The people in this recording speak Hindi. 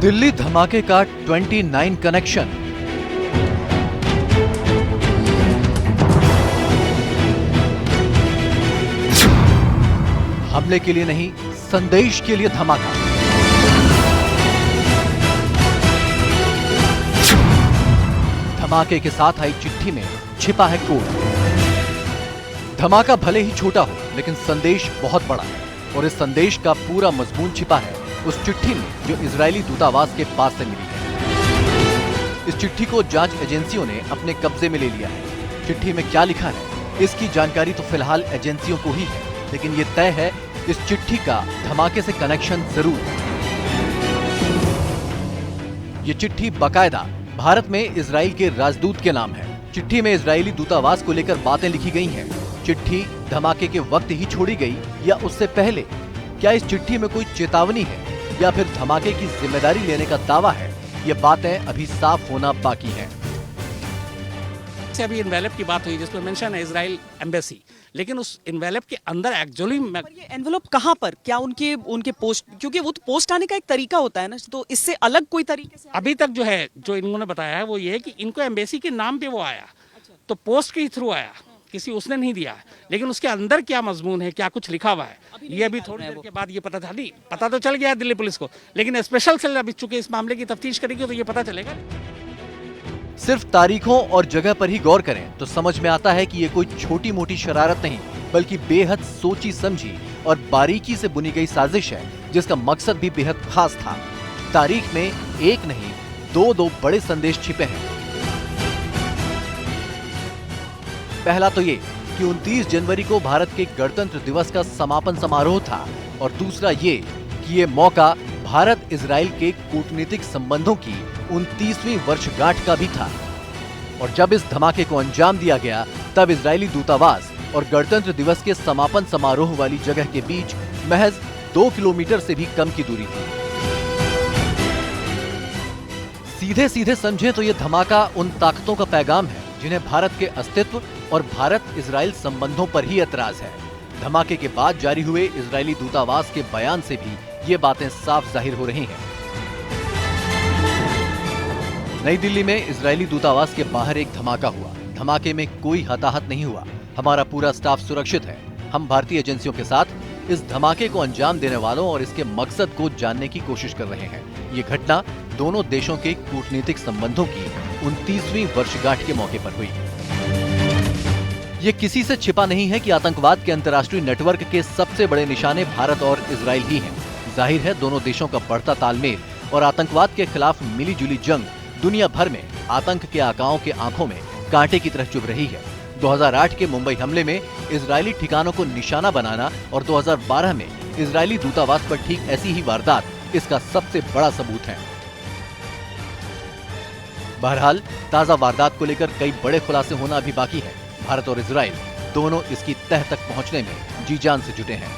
दिल्ली धमाके का 29 कनेक्शन। हमले के लिए नहीं, संदेश के लिए धमाका। धमाके के साथ आई चिट्ठी में छिपा है कोड। धमाका भले ही छोटा हो, लेकिन संदेश बहुत बड़ा है और इस संदेश का पूरा मजमून छिपा है उस चिट्ठी में जो इजरायली दूतावास के पास से मिली है। इस चिट्ठी को जांच एजेंसियों ने अपने कब्जे में ले लिया है। चिट्ठी में क्या लिखा है, इसकी जानकारी तो फिलहाल एजेंसियों को ही है, लेकिन ये तय है इस चिट्ठी का धमाके से कनेक्शन जरूर है। ये चिट्ठी बाकायदा भारत में इजराइल के राजदूत के नाम है। चिट्ठी में इजरायली दूतावास को लेकर बातें लिखी गई हैं। चिट्ठी धमाके के वक्त ही छोड़ी गई या उससे पहले? क्या इस चिट्ठी में कोई चेतावनी है या फिर धमाके की जिम्मेदारी लेने का दावा है? ये बातें अभी साफ होना बाकी हैं। अभी एनवेलप की बात हुई जिसमें मेंशन है इजराइल एम्बेसी, लेकिन उस एनवेलप के अंदर एक्चुअली ये एनवेलप कहाँ पर, क्या उनके पोस्ट, क्योंकि वो तो पोस्ट आने का एक तरीका होता है ना, तो इससे अलग कोई तरीके से अभी तक जो है जो इन्होंने बताया है वो ये है कि इनको एम्बेसी के नाम पे वो आया। तो पोस्ट के थ्रू आया, किसी उसने नहीं दिया है, लेकिन उसके अंदर क्या मजमून है, क्या कुछ लिखा हुआ है, ये अभी थोड़ी देर के बाद ये पता तो चल गया दिल्ली पुलिस को, लेकिन स्पेशल सेल अभी चूंकि इस मामले की तफ्तीश करेगी तो ये पता चलेगा। सिर्फ तारीखों और जगह पर ही गौर करें तो समझ में आता है कि ये कोई छोटी मोटी शरारत नहीं, बल्कि बेहद सोची समझी और बारीकी से बुनी गई साजिश है, जिसका मकसद भी बेहद खास था। तारीख में एक नहीं दो बड़े संदेश छिपे हैं। पहला तो ये कि 29 जनवरी को भारत के गणतंत्र दिवस का समापन समारोह था, और दूसरा ये कि ये मौका भारत इजराइल के कूटनीतिक संबंधों की 29वीं वर्षगांठ का भी था। और जब इस धमाके को अंजाम दिया गया, तब इजरायली दूतावास और गणतंत्र दिवस के समापन समारोह वाली जगह के बीच महज 2 किलोमीटर से भी कम की दूरी थी। सीधे सीधे समझे तो यह धमाका उन ताकतों का पैगाम है जिन्हें भारत के अस्तित्व और भारत इजराइल संबंधों पर ही एतराज है। धमाके के बाद जारी हुए इजरायली दूतावास के बयान से भी ये बातें साफ जाहिर हो रही हैं। नई दिल्ली में इजरायली दूतावास के बाहर एक धमाका हुआ। धमाके में कोई हताहत नहीं हुआ। हमारा पूरा स्टाफ सुरक्षित है। हम भारतीय एजेंसियों के साथ इस धमाके को अंजाम देने वालों और इसके मकसद को जानने की कोशिश कर रहे हैं। ये घटना दोनों देशों के कूटनीतिक संबंधों की 29वीं वर्षगांठ के मौके पर हुई। ये किसी से छिपा नहीं है कि आतंकवाद के अंतर्राष्ट्रीय नेटवर्क के सबसे बड़े निशाने भारत और इजराइल ही हैं। जाहिर है दोनों देशों का बढ़ता तालमेल और आतंकवाद के खिलाफ मिलीजुली जंग दुनिया भर में आतंक के आकाओं के आंखों में कांटे की तरह चुभ रही है। 2008 के मुंबई हमले में इजरायली ठिकानों को निशाना बनाना और 2012 में इजरायली दूतावास पर ठीक ऐसी ही वारदात इसका सबसे बड़ा सबूत है। बहरहाल ताजा वारदात को लेकर कई बड़े खुलासे होना अभी बाकी है। भारत और इजराइल दोनों इसकी तह तक पहुंचने में जी जान से जुटे हैं।